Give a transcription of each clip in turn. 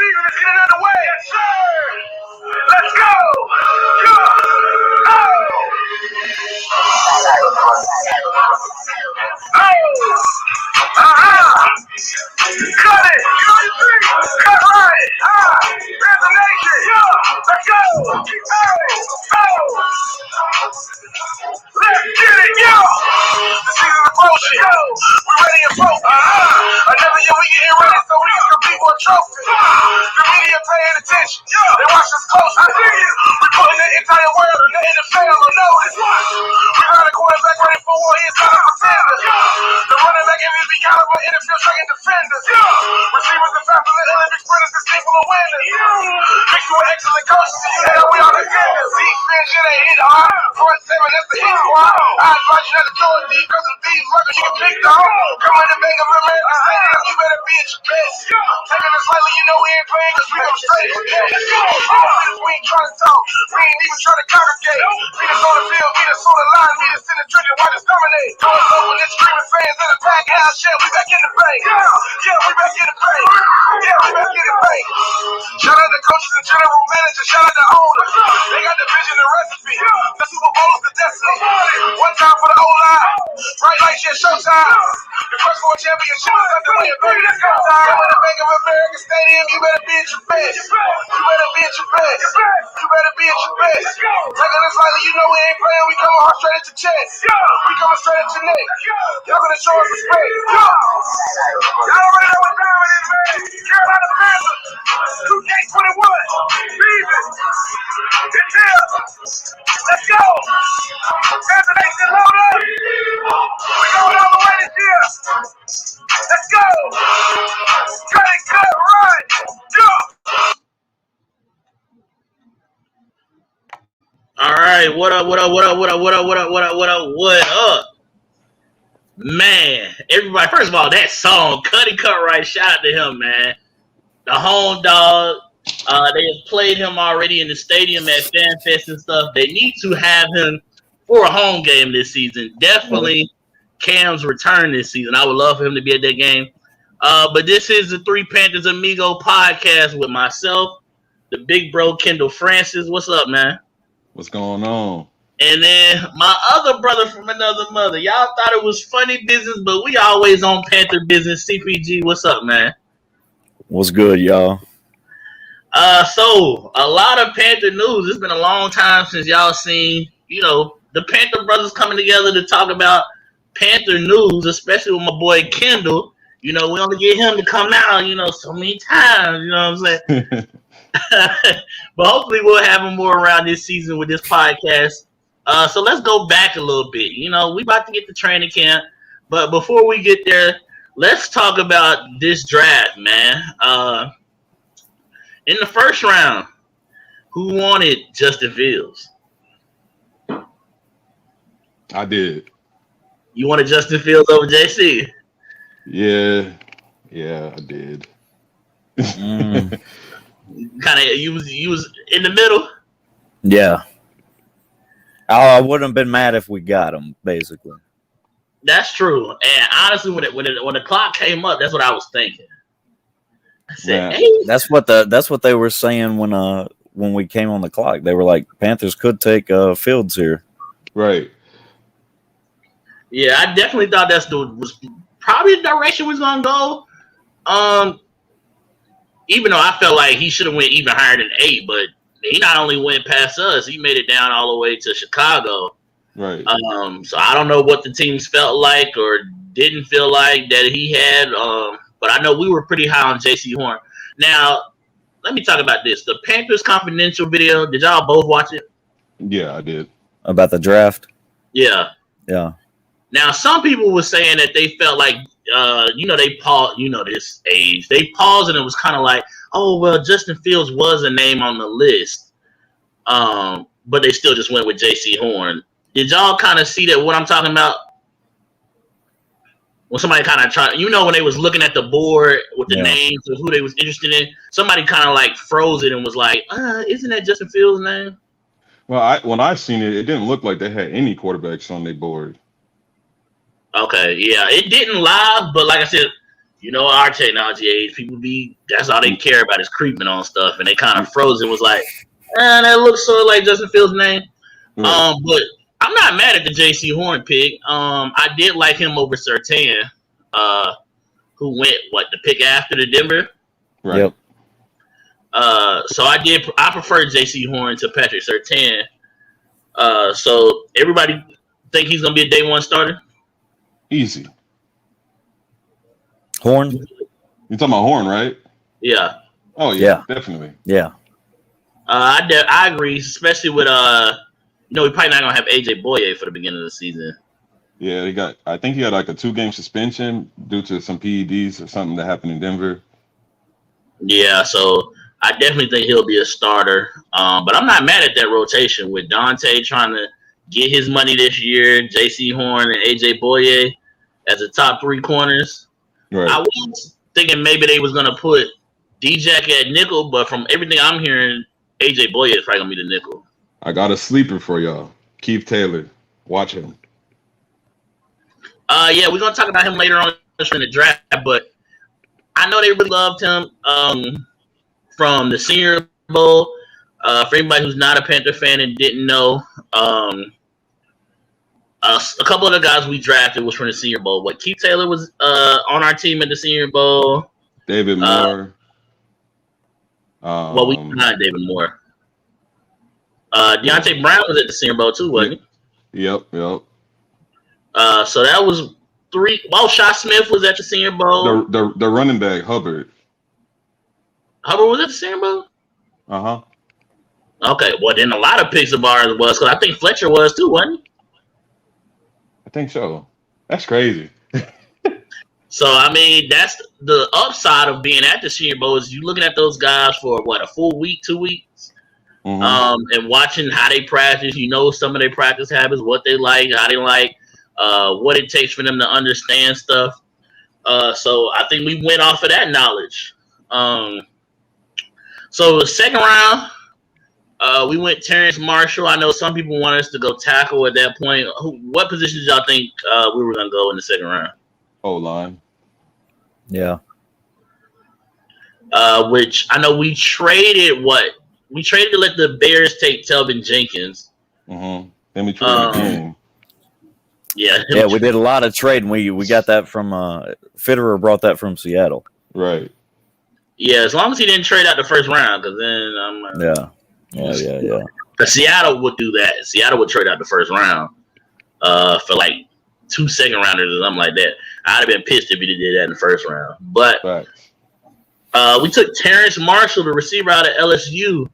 season is getting underway. Yes, sir. Let's go. Cut it. Cut right. Destination. Let's go. Let's get it, yo. The season approaching. We're ready and focused. Another year we getting ready so we can compete for a trophy. The media paying attention. They watch us close. I see you. We putting the entire world in the NFL on notice. We got a quarterback ready for war. He's not a pretender. The running back MVP caliber NFL second defenders. Receivers and fast the Olympic sprinters, this team full of winners. Mixed with excellent coaches, and we are contenders. Defense, shit ain't hit hard. Front seven, that's the hit squad. I advise you not to throw a deep because of these records you can pick on. Come in the bank of America Stadium, you better be at your best. Taking it slightly, you know we ain't playing because we go straight for that. We ain't trying to talk, we ain't even trying to congregate. Beat us on the field, beat us on the line, beat us in the trenches, watch us dominate. Doors open and screaming fans in the pack house, shit, we back in the bank. Yeah, we back in the bank. Yeah, we back in the bank. Shout out to coaches and general managers, shout out to owners. They got the vision and recipe. The Super Bowl is the destiny. One time for the O-line. Bright light shit, showtime. The first four championship is underway. Baby, let's go time. In the Bank of America Stadium, you better be at your best. You better be at your best. You better be at your best. Taking this lightly, you know we ain't playing. We coming hard straight at your chest. We coming straight at your neck. Y'all gonna show us respect. Y'all already know what time it is, man. Carolina Panther, 2K21, season. It's here. Let's go. Panther Nation, load up. We going all the way this year. Let's go. Cut it, cut, run. Jump. All right, what up? Man, everybody, first of all, that song, Cuddy Cut Right, shout out to him, man. The home dog. They have played him already in the stadium at FanFest and stuff. They need to have him for a home game this season. Definitely Cam's return this season. I would love for him to be at that game. But this is the Three Panthers Amigo podcast with myself, the big bro Kendall Francis. What's up, man? What's going on? And then my other brother from another mother. Y'all thought it was funny business, but we always on Panther business. CPG, what's up, man? What's good, y'all? So a lot of Panther news. It's been a long time since y'all seen, the Panther brothers coming together to talk about Panther news, especially with my boy Kendall. We only get him to come out, so many times, you know what I'm saying? But hopefully we'll have him more around this season with this podcast. So let's go back a little bit. We about to get to training camp, but before we get there, let's talk about this draft, man. In the first round, who wanted Justin Fields? I did. You wanted Justin Fields over JC? Yeah, I did. Kind of, you was in the middle. Yeah. I wouldn't have been mad if we got him, basically. That's true. And honestly, when the clock came up, that's what I was thinking. I said, hey. That's what they were saying when we came on the clock. They were like, Panthers could take Fields here. Right. Yeah, I definitely thought was probably the direction we was gonna go. Even though I felt like he should have went even higher than 8, but he not only went past us, he made it down all the way to Chicago. Right. So I don't know what the teams felt like or didn't feel like that he had. But I know we were pretty high on JC Horn. Now, let me talk about this. The Panthers Confidential video. Did y'all both watch it? Yeah, I did. About the draft? Yeah. Yeah. Now, some people were saying that they felt like, they paused, this age. They paused and it was kind of like, oh, well, Justin Fields was a name on the list. But they still just went with JC Horn. Did y'all kind of see that what I'm talking about? When somebody kind of tried, when they was looking at the board with the names of who they was interested in, somebody kind of like froze it and was like, isn't that Justin Fields' name? Well, when I seen it, it didn't look like they had any quarterbacks on their board. Okay, yeah, it didn't live, but like I said, you know, our technology age, people that's all they care about is creeping on stuff, and they kind of froze and was like, that looks sort of like Justin Fields' name. Right. But I'm not mad at the J.C. Horn pick. I did like him over Surtain, who went the pick after the Denver. Right. Yep. So I prefer J.C. Horn to Patrick Surtain. So everybody think he's gonna be a day one starter. Easy. Horn. You talking about Horn, right? Yeah. Oh yeah. Definitely. Yeah. I agree, especially with we're probably not gonna have AJ Boye for the beginning of the season. Yeah, I think he had like a 2-game suspension due to some PEDs or something that happened in Denver. Yeah, so I definitely think he'll be a starter. But I'm not mad at that rotation with Dante trying to get his money this year, J.C. Horn and AJ Boye as the top 3 corners. Right. I was thinking maybe they was gonna put D-Jack at nickel, but from everything I'm hearing, AJ Boye is probably gonna be the nickel. I got a sleeper for y'all. Keith Taylor. Watch him. Yeah, we're gonna talk about him later on in the draft, but I know they really loved him from the Senior Bowl. For anybody who's not a Panther fan and didn't know, a couple of the guys we drafted was from the Senior Bowl. Keith Taylor was on our team at the Senior Bowl. David Moore. We signed David Moore. Deontay Brown was at the Senior Bowl too, wasn't he? Yep. So that was 3. Well, Shaw Smith was at the Senior Bowl. The running back Hubbard. Hubbard was at the Senior Bowl. Okay, well then a lot of picks of ours was, because I think Fletcher was too, wasn't he? I think so. That's crazy. So I mean, that's the upside of being at the Senior Bowl is you looking at those guys for a full week, 2 weeks, and watching how they practice. You know some of their practice habits, what they like, how they like, what it takes for them to understand stuff. So I think we went off of that knowledge. So the second round, we went Terrence Marshall. I know some people want us to go tackle at that point. What position did y'all think we were going to go in the second round? O-line. Yeah. Which I know we traded We traded to let the Bears take Telvin Jenkins. Then we traded again. Yeah, we did a lot of trading. We got that from Fitterer brought that from Seattle. Right. Yeah, as long as he didn't trade out the first round, because then Yeah. Because Seattle would do that. Seattle would trade out the first round for like 2 second rounders or something like that. I'd have been pissed if he did that in the first round. But we took Terrence Marshall, the receiver out of LSU.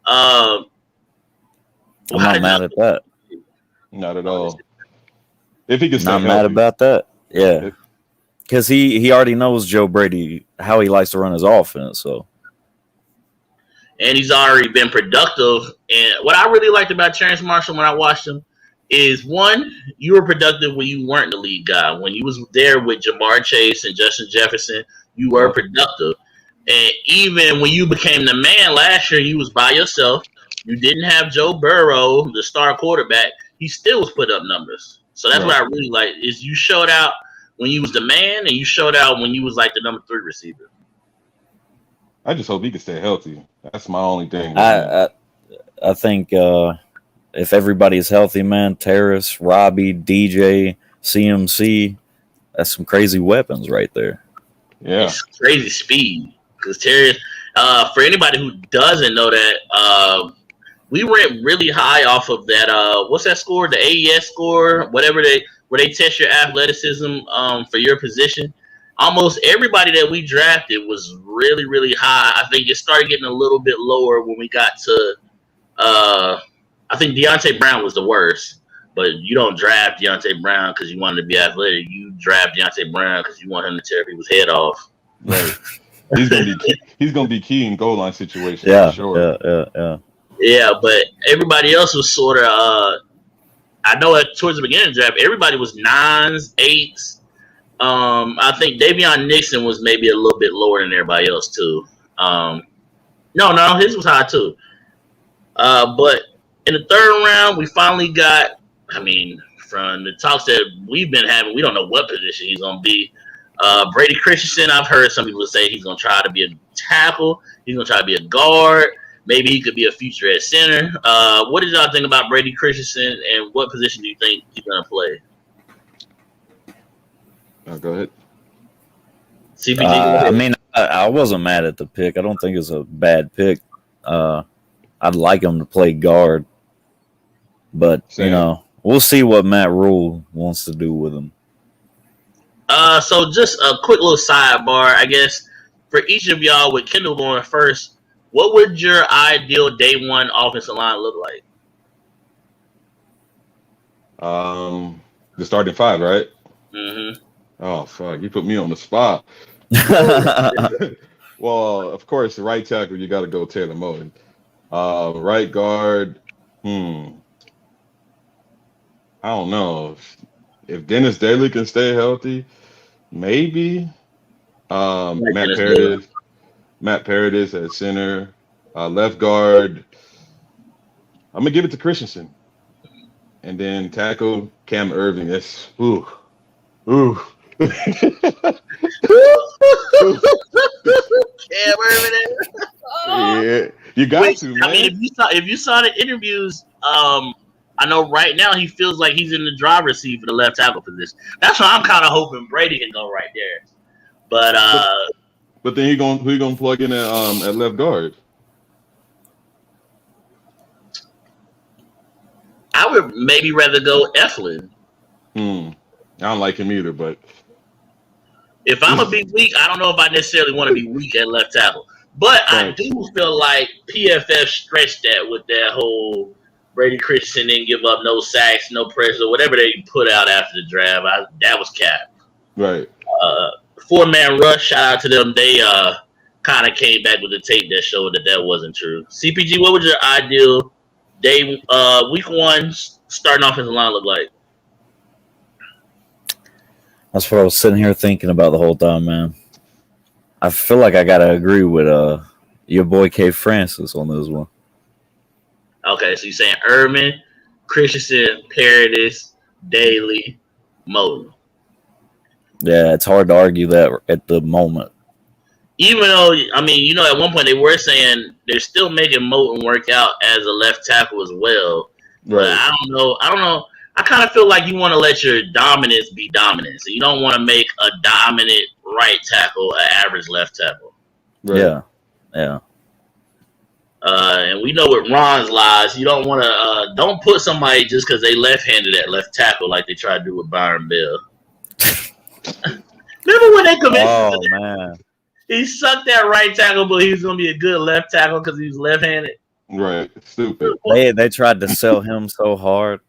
I'm not mad at that. Not at all. If he can stay not healthy. mad about that. Yeah. Because he already knows Joe Brady, how he likes to run his offense. So, and he's already been productive. And what I really liked about Terrence Marshall when I watched him is, one, you were productive when you weren't the lead guy. When you was there with Jamar Chase and Justin Jefferson, you were productive. And even when you became the man last year, you was by yourself. You didn't have Joe Burrow, the star quarterback. He still was putting up numbers. So that's what I really like, is you showed out when you was the man, and you showed out when you was like the number 3 receiver. I just hope he can stay healthy. That's my only thing. I think if everybody's healthy, man, Terrace, Robbie, DJ, CMC, that's some crazy weapons right there. Yeah. It's crazy speed. Because Terrace, for anybody who doesn't know that, we went really high off of that. What's that score? The AES score, whatever where they test your athleticism for your position. Almost everybody that we drafted was really, really high. I think it started getting a little bit lower when we got to. I think Deontay Brown was the worst. But you don't draft Deontay Brown because you want him to be athletic. You draft Deontay Brown because you want him to tear people's head off. Right. He's gonna be key in goal line situations. Yeah, for sure. Yeah, but everybody else was sort of. I know towards the beginning of the draft, everybody was 9s, 8s. I think Davion Nixon was maybe a little bit lower than everybody else too. No, his was high too. But in the third round, we finally got. I mean, from the talks that we've been having, we don't know what position he's gonna be. Brady Christensen, I've heard some people say he's going to try to be a tackle. He's going to try to be a guard. Maybe he could be a future at center. What did y'all think about Brady Christensen, and what position do you think he's going to play? Go ahead. CPG? I mean, I wasn't mad at the pick. I don't think it's a bad pick. I'd like him to play guard, but Same. we'll see what Matt Rule wants to do with him. So just a quick little sidebar, I guess, for each of y'all, with Kendall going first, what would your ideal day one offensive line look like? The starting five, right? Mm-hmm. Oh fuck, you put me on the spot. Well, of course, the right tackle, you got to go Taylor Moton. Right guard, I don't know. If Dennis Daly can stay healthy, maybe. Matt Paradis at center. Left guard, I'm gonna give it to Christensen. And then tackle Cam Irving. That's ooh. Cam Irving. Yeah, you got to, man. I mean, if you saw the interviews, I know right now he feels like he's in the driver's seat for the left tackle position. That's why I'm kind of hoping Brady can go right there. But then who you gonna plug in at left guard? I would maybe rather go Eflin. I don't like him either, but if I'm gonna be weak, I don't know if I necessarily want to be weak at left tackle. But right. I do feel like PFF stretched that with that whole Brady Christensen didn't give up no sacks, no pressure, whatever they put out after the draft. That was cap. Right. 4-man rush, shout out to them. They kind of came back with the tape that showed that wasn't true. CPG, what would your ideal day, week one, starting off as a line look like? That's what I was sitting here thinking about the whole time, man. I feel like I gotta agree with your boy K. Francis on this one. Okay, so you're saying Irvin, Christensen, Paradis, Daly, Moton. Yeah, it's hard to argue that at the moment. Even though, I mean, at one point they were saying they're still making Moton work out as a left tackle as well. Right. But I don't know. I kind of feel like you want to let your dominance be dominant. So you don't want to make a dominant right tackle an average left tackle. Right. Yeah. And we know with Ron's lies, you don't want to don't put somebody just because they left-handed at left tackle like they tried to do with Byron Bell. Remember when they committed? Oh man, he sucked that right tackle, but he was going to be a good left tackle because he was left-handed. Right. Stupid. They tried to sell him so hard.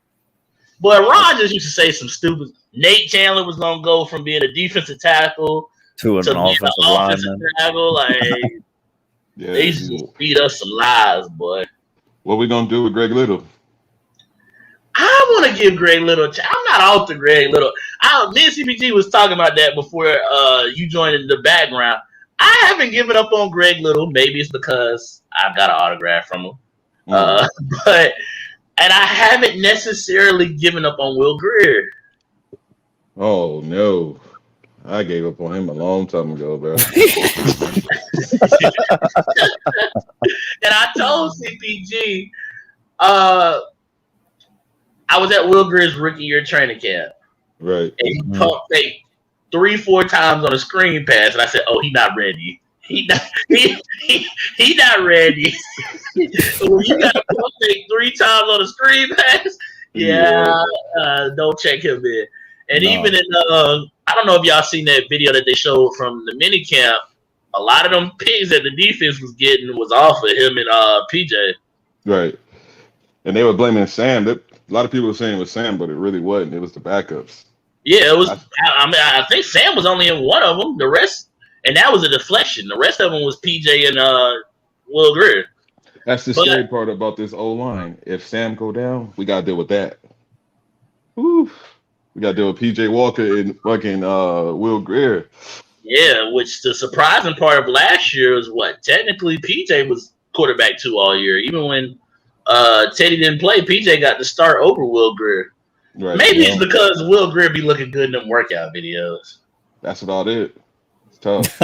But Ron just used to say some stupid. Nate Chandler was going to go from being a defensive tackle to an offensive lineman. Tackle. Like, Yeah. they used to feed us some lies, boy. What we gonna do with Greg Little? I want to give Greg Little. I'm not off to Greg Little. Me and CPG was talking about that before you joined in the background. I haven't given up on Greg Little. Maybe it's because I've got an autograph from him. And I haven't necessarily given up on Will Grier. Oh no, I gave up on him a long time ago, bro. And I told CPG, I was at Will Grier's rookie year training camp. Right. And he pumped fake 3-4 times on a screen pass, and I said, "Oh, he's not ready. He not ready." So when you got to pump fake 3 times on a screen pass, don't check him in. And even in I don't know if y'all seen that video that they showed from the mini camp. A lot of them pings that the defense was getting was off of him and PJ. Right. And they were blaming Sam. A lot of people were saying it was Sam, but it really wasn't. It was the backups. Yeah, it was. I think Sam was only in one of them. The rest, and that was a deflection. The rest of them was PJ and Will Grier. That's the scary part about this O-line. If Sam go down, we gotta deal with that. Woo. We gotta deal with PJ Walker and fucking Will Grier. Yeah, which the surprising part of last year is what technically PJ was quarterback 2 all year. Even when Teddy didn't play, PJ got to start over Will Grier. Right. Maybe it's because Will Grier be looking good in them workout videos. That's about it. It's tough.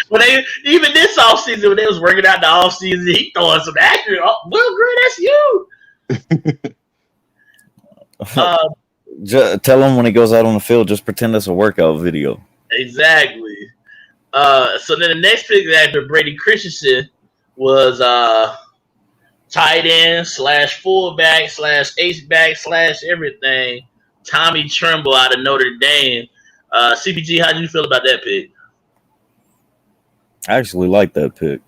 When they even this offseason when they was working out the offseason, he throwing some accurate. Oh, Will Green, that's you. Uh, Tell him when he goes out on the field, just pretend it's a workout video. exactly. So then the next pick after Brady Christensen was tight end / fullback / H-back / everything. Tommy Tremble out of Notre Dame. CPG, how do you feel about that pick? I actually like that pick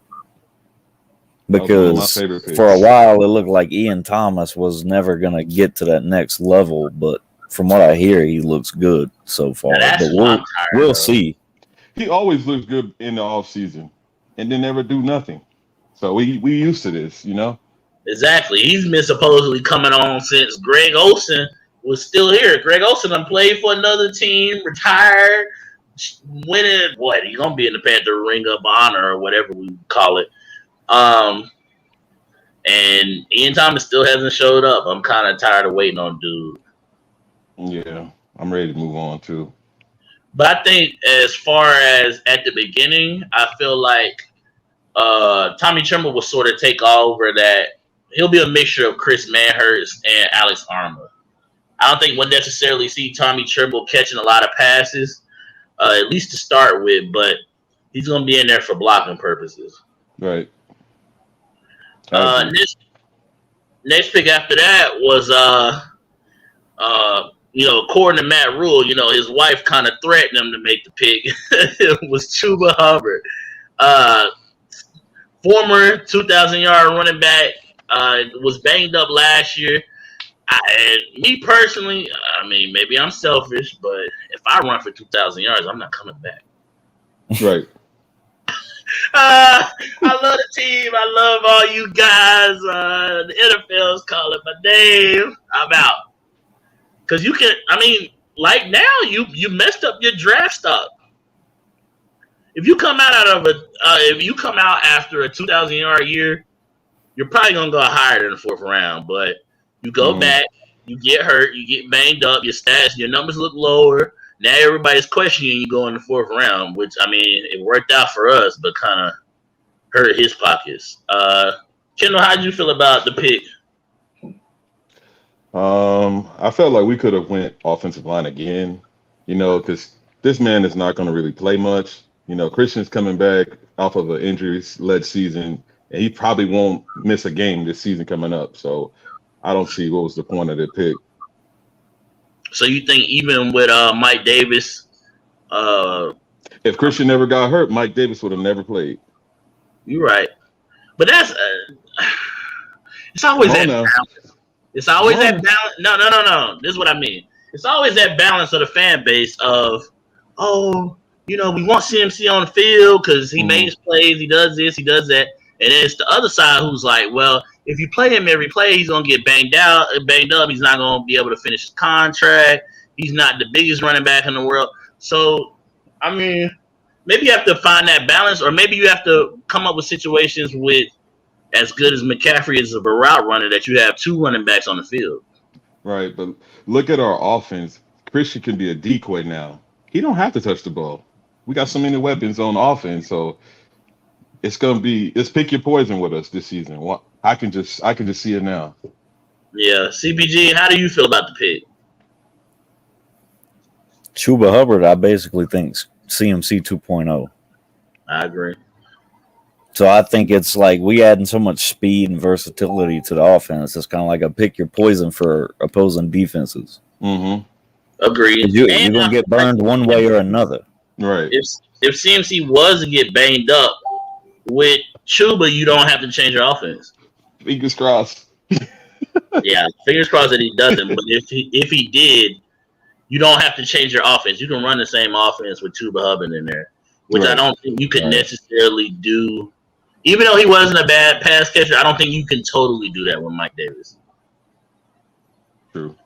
That was one of my because favorite picks. for a while it looked like Ian Thomas was never going to get to that next level, but from what I hear, he looks good so far. Now, that's But what I'm tired we'll of. see. He always looks good in the off season, and then never do nothing. So we used to this, you know. Exactly. He's been supposedly coming on since Greg Olsen was still here. Greg Olsen done played for another team, retired, winning what? He's gonna be in the Panther Ring of Honor or whatever we call it. And Ian Thomas still hasn't showed up. I'm kind of tired of waiting on dude. Yeah, I'm ready to move on too. But I think as far as at the beginning, I feel like Tommy Tremble will sort of take over that. He'll be a mixture of Chris Manhurst and Alex Armour. I don't think we'll necessarily see Tommy Tremble catching a lot of passes, at least to start with, but he's going to be in there for blocking purposes. Right. Next pick after that was, according to Matt Rule, his wife kind of threatened him to make the pick. It was Chuba Hubbard. Former 2,000-yard running back, was banged up last year. Me personally, I mean, maybe I'm selfish, but if I run for 2,000 yards, I'm not coming back. Right. I love the team. I love all you guys. The NFL's calling my name. I'm out. Because you can, I mean, like now, you messed up your draft stock. If you come out after a 2,000-yard year, you're probably gonna go higher than the 4th round. But you go back, you get hurt, you get banged up, your numbers look lower. Now everybody's questioning you going in the 4th round, which I mean, it worked out for us, but kind of hurt his pockets. Kendall, how did you feel about the pick? I felt like we could have went offensive line again, because this man is not going to really play much. Christian's coming back off of an injury-led season, and he probably won't miss a game this season coming up. So I don't see what was the point of the pick. So you think even with Mike Davis, if Christian never got hurt, Mike Davis would have never played. You're right, but that's it's always that balance. It's always that balance. No. This is what I mean. It's always that balance of the fan base of, we want CMC on the field because he makes plays, he does this, he does that. And then it's the other side who's like, well, if you play him every play, he's going to get banged up. He's not going to be able to finish his contract. He's not the biggest running back in the world. So, I mean, maybe you have to find that balance, or maybe you have to come up with situations with as good as McCaffrey is of a route runner that you have 2 running backs on the field. Right, but look at our offense. Christian can be a decoy now. He don't have to touch the ball. We got so many weapons on offense, so it's pick your poison with us this season. I can just see it now. Yeah, CPG, how do you feel about the pick? Chuba Hubbard, I basically think CMC 2.0. I agree. So I think it's like we adding so much speed and versatility to the offense. It's kind of like a pick your poison for opposing defenses. Mm-hmm. Agreed. You're going to get burned one way or another. Right. If CMC was to get banged up with Chuba, you don't have to change your offense. Fingers crossed. Yeah, fingers crossed that he doesn't. But if he did, you don't have to change your offense. You can run the same offense with Chuba Hubbard in there, which I don't think you could necessarily do. Even though he wasn't a bad pass catcher, I don't think you can totally do that with Mike Davis. True.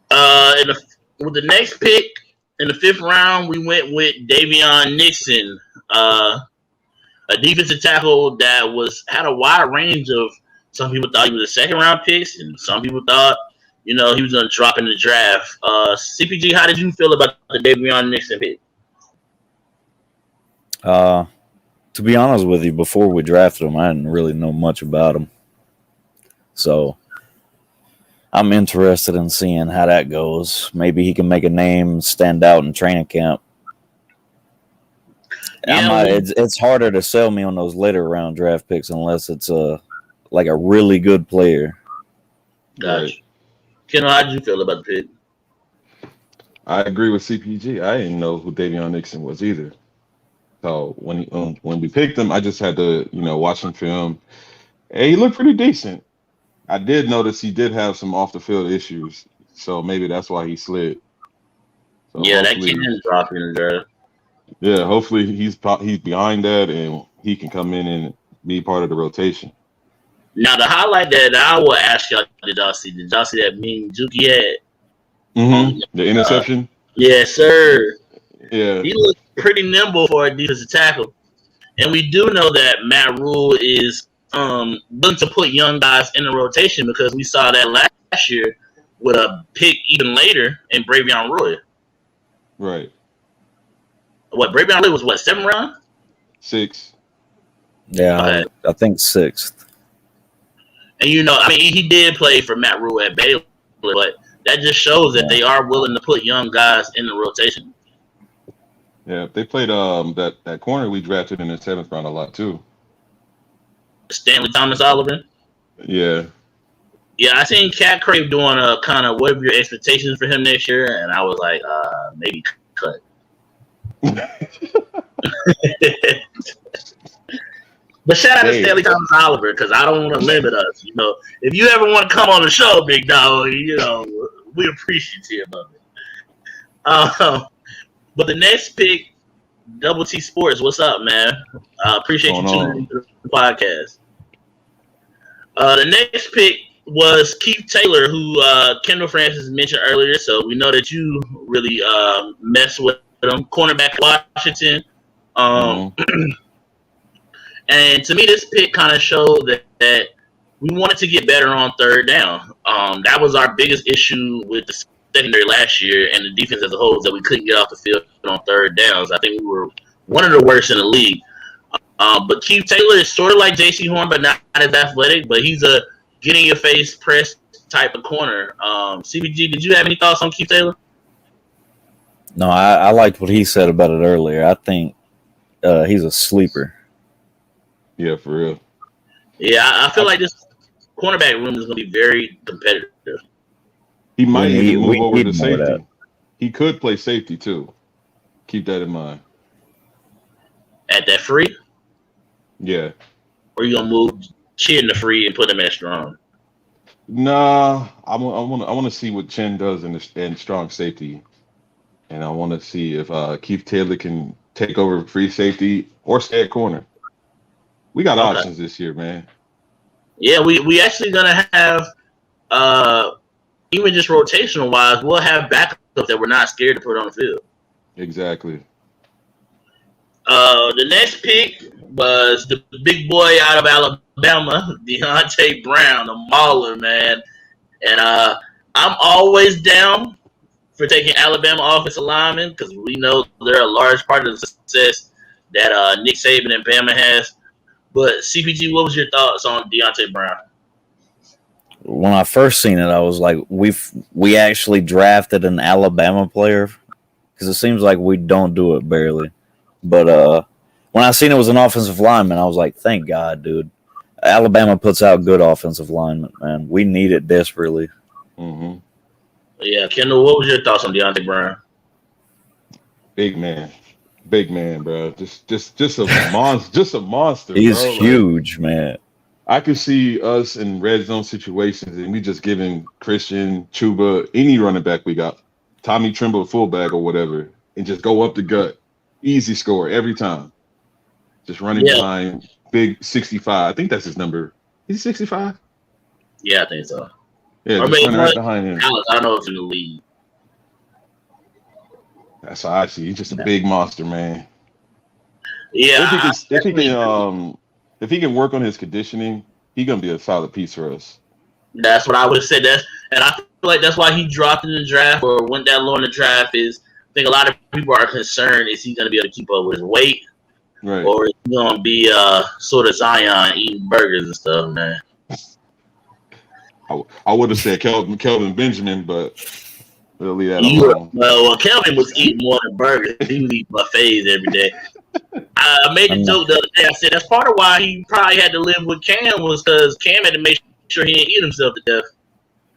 With the next pick in the 5th round, we went with Davion Nixon, a defensive tackle that had a wide range of. Some people thought he was a 2nd round pick, and some people thought he was going to drop in the draft. CPG, how did you feel about the Davion Nixon pick? To be honest with you, before we drafted him, I didn't really know much about him. So I'm interested in seeing how that goes. Maybe he can make a name, stand out in training camp. Yeah, it's harder to sell me on those later round draft picks unless it's like a really good player. gotcha. Right. Kendall, how did you feel about the pick? I agree with CPG. I didn't know who Davion Nixon was either. So when we picked him, I just had to watch him film, and he looked pretty decent. I did notice he did have some off the field issues, so maybe that's why he slid. So Yeah, that kid hopefully, is dropping in the draft. yeah, hopefully he's behind that and he can come in and be part of the rotation. Now, the highlight that I will ask y'all, did y'all see? Did y'all see that mean Juki had? The interception. Yes, sir. Yeah, He looked pretty nimble for a defensive tackle. And we do know that Matt Rule is willing to put young guys in the rotation because we saw that last year with a pick even later in Bravion Roy. right. Bravion Roy was 7th round? 6. Yeah, Okay. I think 6th. And he did play for Matt Rule at Baylor, but that just shows that they are willing to put young guys in the rotation. Yeah, they played that corner we drafted in the 7th round a lot too. Stanley Thomas Oliver. Yeah. Yeah, I seen Cat Crave doing a kind of what are your expectations for him next year, and I was like, maybe cut. But shout out to Stanley Thomas Oliver because I don't want to limit us. If you ever want to come on the show, big dog, we appreciate of it. But the next pick, Double T Sports, what's up, man? Appreciate you tuning into the podcast. The next pick was Keith Taylor, who Kendall Francis mentioned earlier. So we know that you really mess with him. Cornerback Washington. And to me, this pick kind of showed that we wanted to get better on third down. That was our biggest issue with the secondary last year and the defense as a whole, is that we couldn't get off the field on third downs. I think we were one of the worst in the league. But Keith Taylor is sort of like J.C. Horn, but not as athletic. But he's a get-in-your-face press type of corner. CBG, did you have any thoughts on Keith Taylor? No, I liked what he said about it earlier. I think he's a sleeper. Yeah, for real. Yeah, I feel like this cornerback room is going to be very competitive. He might even move over to safety. He could play safety too. Keep that in mind. At that free? Yeah. Or you gonna move Chin to free and put him at strong? Nah, I want to see what Chen does in strong safety, and I want to see if Keith Taylor can take over free safety or stay at corner. We got options this year, man. Yeah, we actually gonna have even just rotational wise, we'll have backups that we're not scared to put on the field. Exactly. The next pick was the big boy out of Alabama, Deontay Brown, the mauler, man. And I'm always down for taking Alabama offensive linemen because we know they're a large part of the success that Nick Saban and Bama has. But CPG, what was your thoughts on Deontay Brown? When I first seen it, I was like, we actually drafted an Alabama player, because it seems like we don't do it barely. But when I seen it was an offensive lineman, I was like, thank God, dude. Alabama puts out good offensive linemen, man. We need it desperately. Mm-hmm. Yeah, Kendall, what was your thoughts on Deontay Brown? Big man, bro. Just a monster. Just a monster. He's bro. huge, man. I could see us in red zone situations, and we just giving Christian, Chuba, any running back we got, Tommy Trimble, fullback or whatever, and just go up the gut. Easy score every time. Just running behind big 65. I think that's his number. Is he 65? Yeah, I think so. Yeah, just running right behind him. Alex, I don't know if in the league. That's how I see. He's just a big monster, man. Yeah. If he can work on his conditioning, he's gonna be a solid piece for us. That's what I would have said. And I feel like that's why he dropped in the draft or went that low in the draft. Is I think a lot of people are concerned: is he going to be able to keep up with his weight, Right. or is he going to be sort of Zion eating burgers and stuff, man? I would have said Kelvin Benjamin, but we'll leave that alone. Well, Kelvin was eating more than burgers. He was eating buffets every day. I made a joke the other day. I said that's part of why he probably had to live with Cam was because Cam had to make sure he didn't eat himself to death.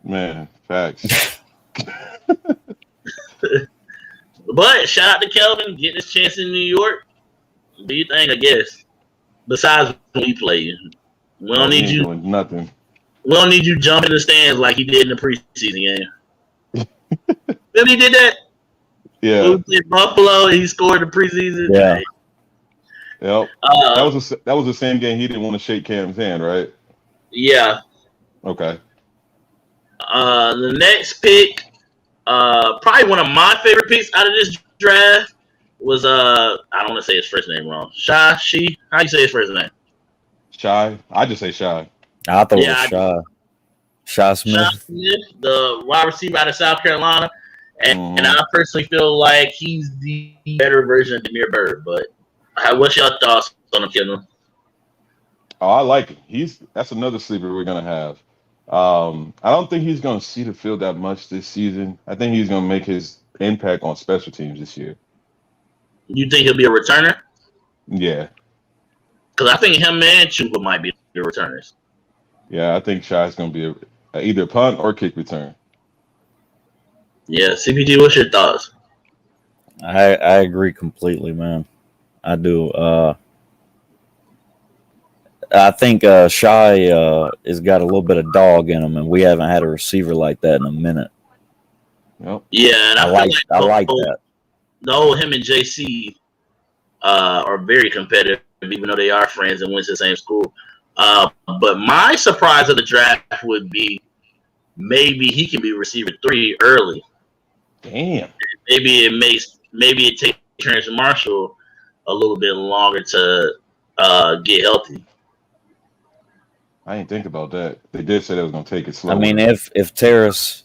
Man, facts. But shout out to Kelvin getting his chance in New York. Do you think? I guess. Besides when we play, we don't need you doing nothing. We don't need you jumping in the stands like he did in the preseason game. Remember he did that? Yeah. He played Buffalo. He scored the preseason. Yeah. Yep. That was the same game he didn't want to shake Cam's hand, right? Yeah. Okay. The next pick, probably one of my favorite picks out of this draft was I don't want to say his first name wrong. How you say his first name? Shy. I just say Shy. I thought it was Shy Smith. Shy Smith, the wide receiver out of South Carolina. And I personally feel like he's the better version of Demir Bird. But what's your thoughts on him, Kendall? Oh, I like it. That's another sleeper we're gonna have. I don't think he's gonna see the field that much this season. I think he's gonna make his impact on special teams this year. You think he'll be a returner? Yeah. Because I think him and Chuba might be the returners. Yeah, I think Shy's gonna be either a punt or kick return. Yeah, CPG, what's your thoughts? I agree completely, man. I do. I think Shy has got a little bit of dog in him, and we haven't had a receiver like that in a minute. Yep. Yeah, and I like that. The him and JC are very competitive, even though they are friends and went to the same school. But my surprise of the draft would be maybe he can be receiver 3 early. Damn. Maybe it takes Terrence Marshall a little bit longer to get healthy. I didn't think about that. They did say they was gonna take it slow. I mean, if Terrace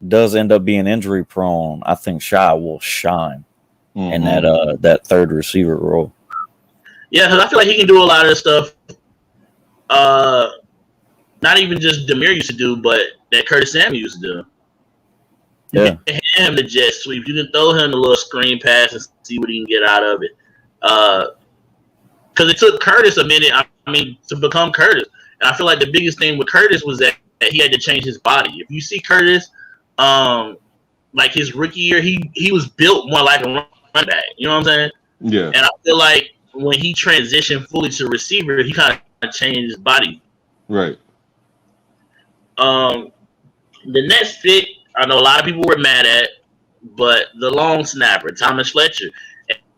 does end up being injury prone, I think Shy will shine in that third receiver role. Yeah, because I feel like he can do a lot of the stuff. Not even just Demir used to do, but that Curtis Samuel used to do. Yeah. You can hand him the jet sweep. You can throw him the little screen pass and see what he can get out of it. Because it took Curtis a minute, to become Curtis. And I feel like the biggest thing with Curtis was that he had to change his body. If you see Curtis, like his rookie year, he was built more like a running back. You know what I'm saying? Yeah. And I feel like when he transitioned fully to receiver, he kind of changed his body. Right. The next pick, I know a lot of people were mad at, but the long snapper, Thomas Fletcher.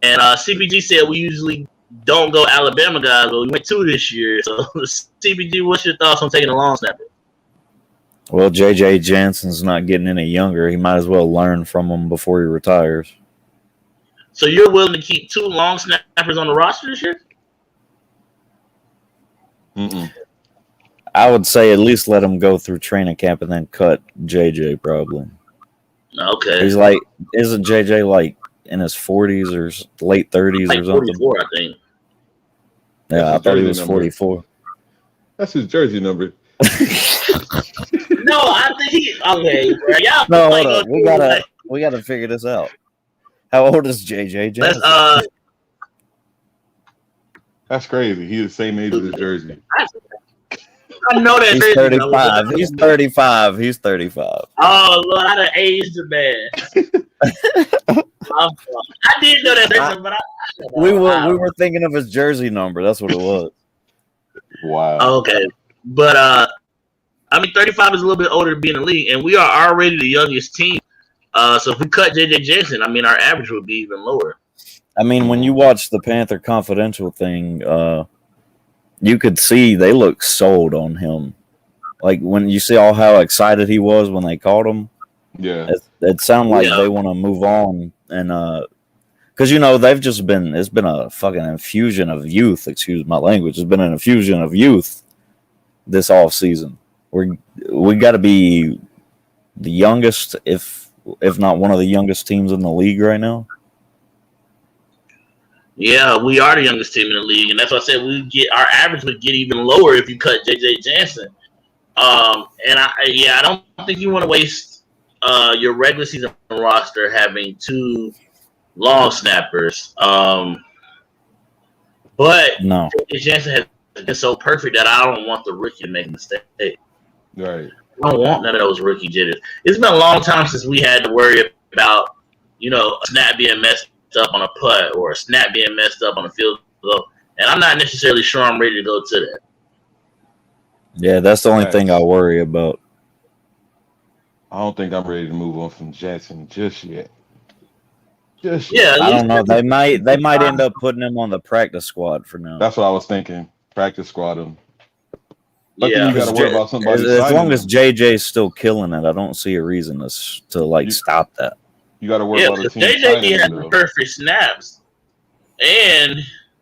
And CPG said we usually don't go Alabama guys, but we went 2 this year. So CPG, what's your thoughts on taking a long snapper? Well, JJ Jensen's not getting any younger. He might as well learn from him before he retires. So you're willing to keep 2 long snappers on the roster this year? I would say at least let him go through training camp and then cut JJ probably. Okay. He's like, isn't JJ like in his 40s or late 30s like or something? 44, I think. Yeah, I thought he was 44. That's his jersey number. No, I think he. Okay, bro. Y'all No, hold on. We gotta figure this out. How old is JJ Jensen? That's crazy. He's the same age as his jersey. I know that. He's 35. He's 35. He's 35. Oh Lord, I done aged the man. I did know that, but we were thinking of his jersey number. That's what it was. Wow. Okay, but 35 is a little bit older to be in the league, and we are already the youngest team. So if we cut JJ Jensen, our average would be even lower. I mean, when you watch the Panther Confidential thing, you could see they look sold on him. Like when you see how excited he was when they called him. Yeah. It sounded like they want to move on. And because, it's been a fucking infusion of youth. Excuse my language. It's been an infusion of youth this off season. we got to be the youngest, if not one of the youngest teams in the league right now. Yeah, we are the youngest team in the league, and that's why I said our average would get even lower if you cut JJ Jansen. And I don't think you want to waste your regular season roster having two long snappers. But No. JJ Jansen has been so perfect that I don't want the rookie to make a mistake. Right. I don't want none of those rookie jitters. It's been a long time since we had to worry about, a snap being messed up on a putt or a snap being messed up on a field goal. And I'm not necessarily sure I'm ready to go to that. Yeah, that's the only thing I worry about. I don't think I'm ready to move on from Jackson just yet. Yeah, I don't know. They might end up putting him on the practice squad for now. That's what I was thinking. Practice squad him. But yeah, then you got to worry about somebody. As long as JJ's still killing it, I don't see a reason to stop that. You got to worry about the team. JJ has perfect snaps, and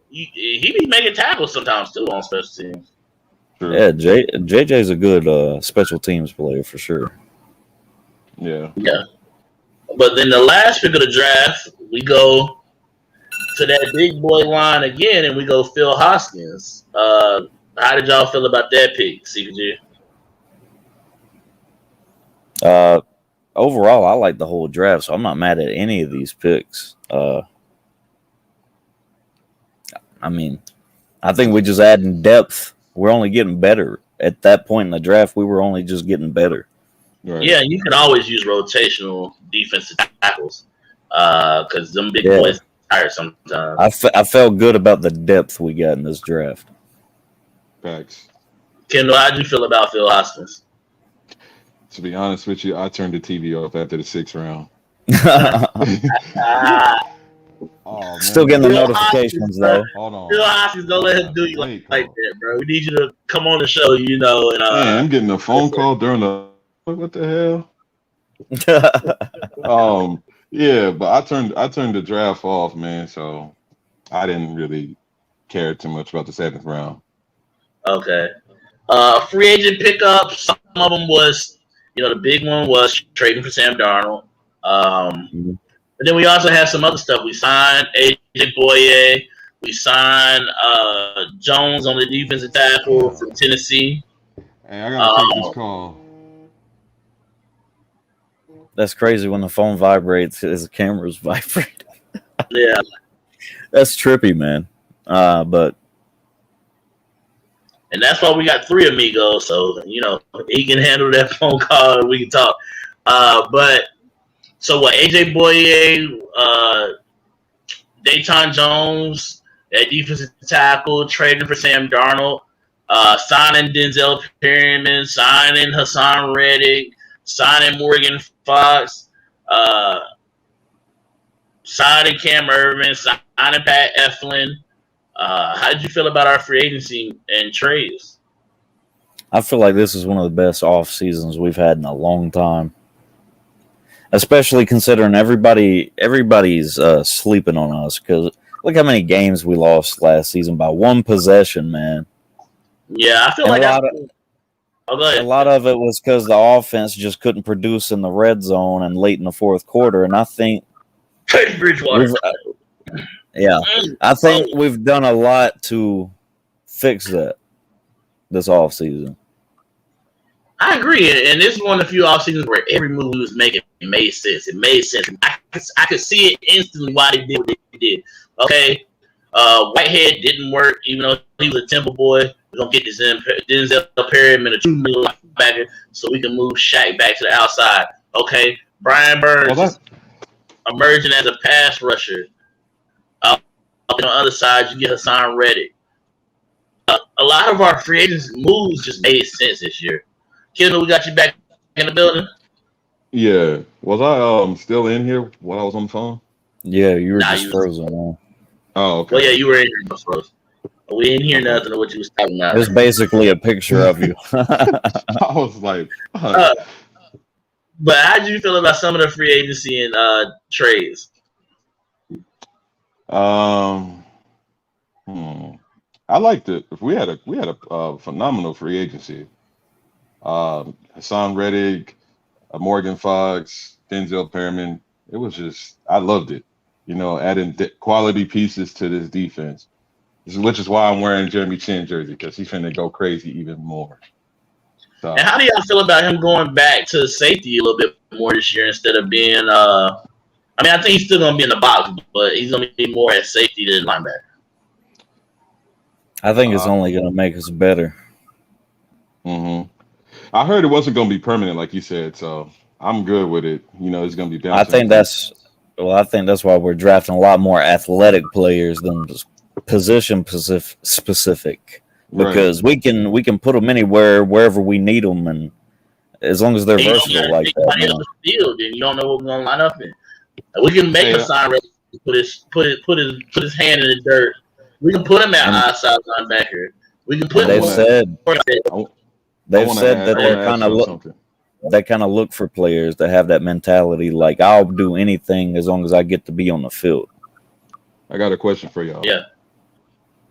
he be making tackles sometimes too on special teams. True. Yeah, JJ's a good special teams player for sure. Yeah. But then the last pick of the draft, we go to that big boy line again, and we go Phil Hoskins. How did y'all feel about that pick, CPG? Overall, I like the whole draft, so I'm not mad at any of these picks. I think we're just adding depth. We're only getting better. At that point in the draft, we were only just getting better. Right. Yeah, you can always use rotational defensive tackles because them big boys are tired sometimes. I felt good about the depth we got in this draft. Facts. Kendall, how'd you feel about Phil Hoskins? To be honest with you, I turned the TV off after the 6th round. Oh, still getting the notifications though. Hold on. Phil Hoskins, don't let him do you like that, bro. We need you to come on the show, and man, I'm getting a phone call during the what the hell? Yeah, but I turned the draft off, man, so I didn't really care too much about the 7th round. Okay. Free agent pickups, some of them was, the big one was trading for Sam Darnold. But then we also had some other stuff. We signed AJ Boye. We signed Jones on the defensive tackle from Tennessee. Hey, I gotta take this call. That's crazy when the phone vibrates. His camera's vibrating. Yeah, that's trippy, man. But and that's why we got 3 amigos. So he can handle that phone call and we can talk. But so what? AJ Boye, Dayton Jones, that defensive tackle, trading for Sam Darnold, signing Denzel Perryman, signing Hassan Reddick, signing Morgan Fox, signing Cam Irvin, signing Pat Eflin. How did you feel about our free agency and trades? I feel like this is one of the best off seasons we've had in a long time. Especially considering everybody's sleeping on us, because look how many games we lost last season by 1 possession, man. Yeah, I feel and like a lot of it was because the offense just couldn't produce in the red zone and late in the 4th quarter. And I think Bridgewater. I think we've done a lot to fix that this offseason. I agree, and this is one of the few off seasons where every move we was making made sense. It made sense. I could see it instantly why they did what they did. Okay, Whitehead didn't work, even though he was a Temple boy. We're gonna get this Denzel Perryman a true middle linebacker so we can move Shaq back to the outside. Okay, Brian Burns emerging as a pass rusher. On the other side, you get Hassan Reddick. A lot of our free agents moves just made sense this year. Kendall, we got you back in the building? Yeah. Was I still in here while I was on the phone? Yeah, you were just frozen. Oh, okay. Well, yeah, you were in here just frozen. We didn't hear nothing of what you was talking about. It's basically a picture of you. I was like... But how did you feel about some of the free agency and trades? I liked it. We had a phenomenal free agency. Hassan Reddick, Morgan Fox, Denzel Perriman. It was just, I loved it. Adding quality pieces to this defense, which is why I'm wearing Jeremy Chin jersey because he's finna go crazy even more. So, And how do y'all feel about him going back to safety a little bit more this year instead of being? I mean, I think he's still gonna be in the box, but he's gonna be more at safety than linebacker. I think it's only going to make us better. I heard it wasn't going to be permanent, like you said, so I'm good with it. It's going to be bouncing. I think that's why we're drafting a lot more athletic players than position specific, because we can put them anywhere, wherever we need them, and as long as they're versatile like that. Man. The field, and you don't know what we're gonna line up in. We can make a sign ready, put his hand in the dirt. We can put him at outside linebacker. We can put. They've said that they kind of look for players that have that mentality. Like, I'll do anything as long as I get to be on the field. I got a question for y'all. Yeah,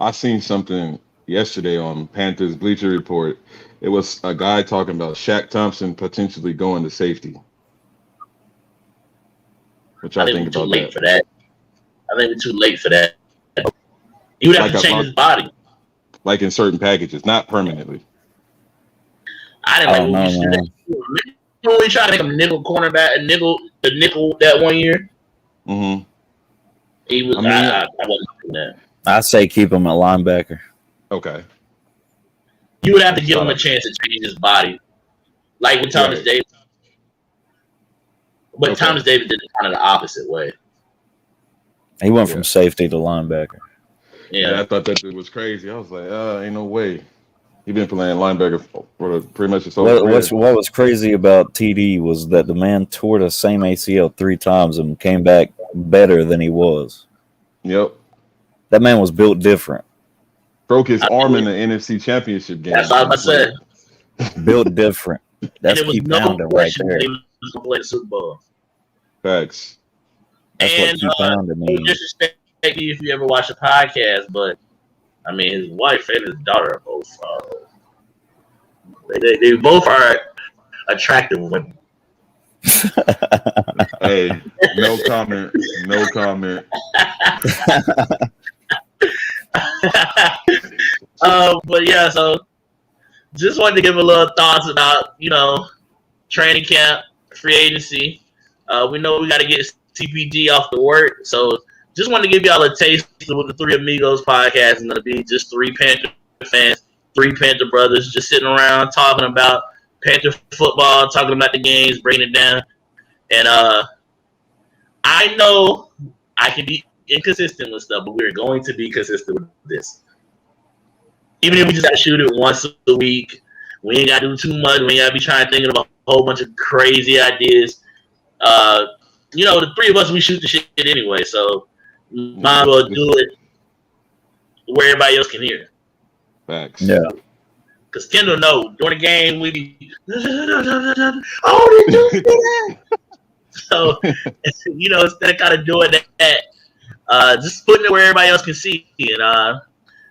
I seen something yesterday on Panthers Bleacher Report. It was a guy talking about Shaq Thompson potentially going to safety. Which I think about late for that. I think we're too late for that. He would have to change his body. Like in certain packages, not permanently. I didn't like what we should. When we tried to make him nickel cornerback, the nickel that 1 year. Mm-hmm. He was. I wasn't doing that. I say keep him at linebacker. Okay. You would have to give him a chance to change his body, like with Thomas Davis. But Thomas Davis did it kind of the opposite way. He went from safety to linebacker. Yeah, I thought that dude was crazy. I was like, ain't no way. He been playing linebacker for pretty much his whole career. What was crazy about TD was that the man tore the same ACL 3 times and came back better than he was. Yep. That man was built different. Broke his arm in the NFC Championship game. That's what I said. Built different. That's key pounder right there. He was going to play the Super Bowl. Facts. That's what key pounder means. Disrespect you if you ever watch a podcast, but I mean, his wife and his daughter are both. They both are attractive women. Hey, no comment. No comment. But yeah, so just wanted to give a little thoughts about training camp, free agency. We know we got to get CPG off the work, so just wanted to give y'all a taste of what the Three Amigos podcast is going to be. Just 3 Panther fans, 3 Panther brothers, just sitting around talking about Panther football, talking about the games, breaking it down. And I know I can be inconsistent with stuff, but we're going to be consistent with this. Even if we just got to shoot it once a week, we ain't got to do too much. We ain't got to be trying to think of a whole bunch of crazy ideas. The 3 of us, we shoot the shit anyway, so might as well do it where everybody else can hear. Facts. Yeah. Because Kendall knows during the game we be oh, did you do that? So instead of kind of doing that, just putting it where everybody else can see. And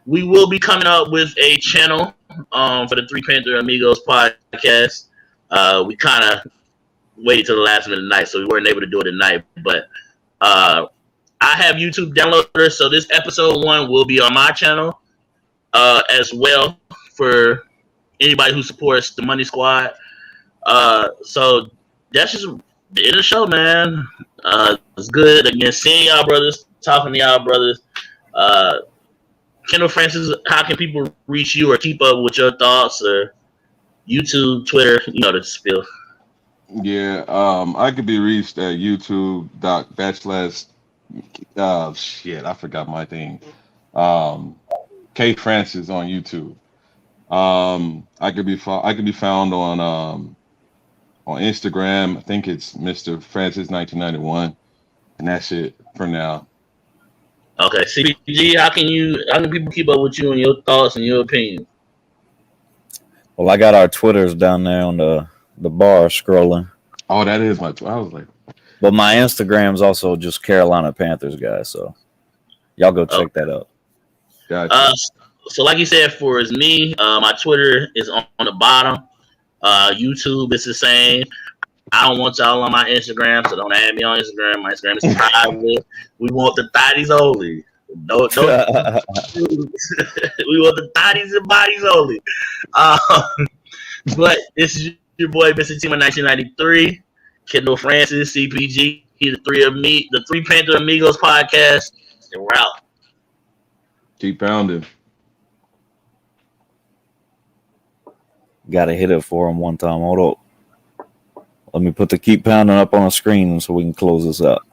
we will be coming up with a channel for the 3 Panther Amigos podcast. We kind of waited till the last minute of the night, so we weren't able to do it tonight. But I have YouTube downloader, so this episode 1 will be on my channel as well for anybody who supports the Money Squad. So that's just the end of the show, man. It's good. Again, seeing y'all brothers, talking to y'all brothers. Kendall Francis, how can people reach you or keep up with your thoughts, or YouTube, Twitter, the spiel? Yeah, I could be reached at YouTube./ I forgot my thing. K Francis on YouTube. I could be found on Instagram. I think it's Mr. Francis 1991, and that's it for now. Okay, CBG, how can people keep up with you and your thoughts and your opinion? Well, I got our Twitters down there on the bar scrolling. Oh, that is my. I was like, but my Instagram's also just Carolina Panthers guy, so y'all go check that out. Gotcha. So like you said, for me, my Twitter is on the bottom. YouTube is the same. I don't want y'all on my Instagram, so don't add me on Instagram. My Instagram is private. We want the thotties only. Don't we want the thotties and bodies only. But this is your boy, Mr. Team 1993, Kendall Francis, CPG, the three Panther Amigos podcast, and we're out. Keep pounding. Gotta hit it for him one time. Hold up. Let me put the keep pounding up on the screen so we can close this out.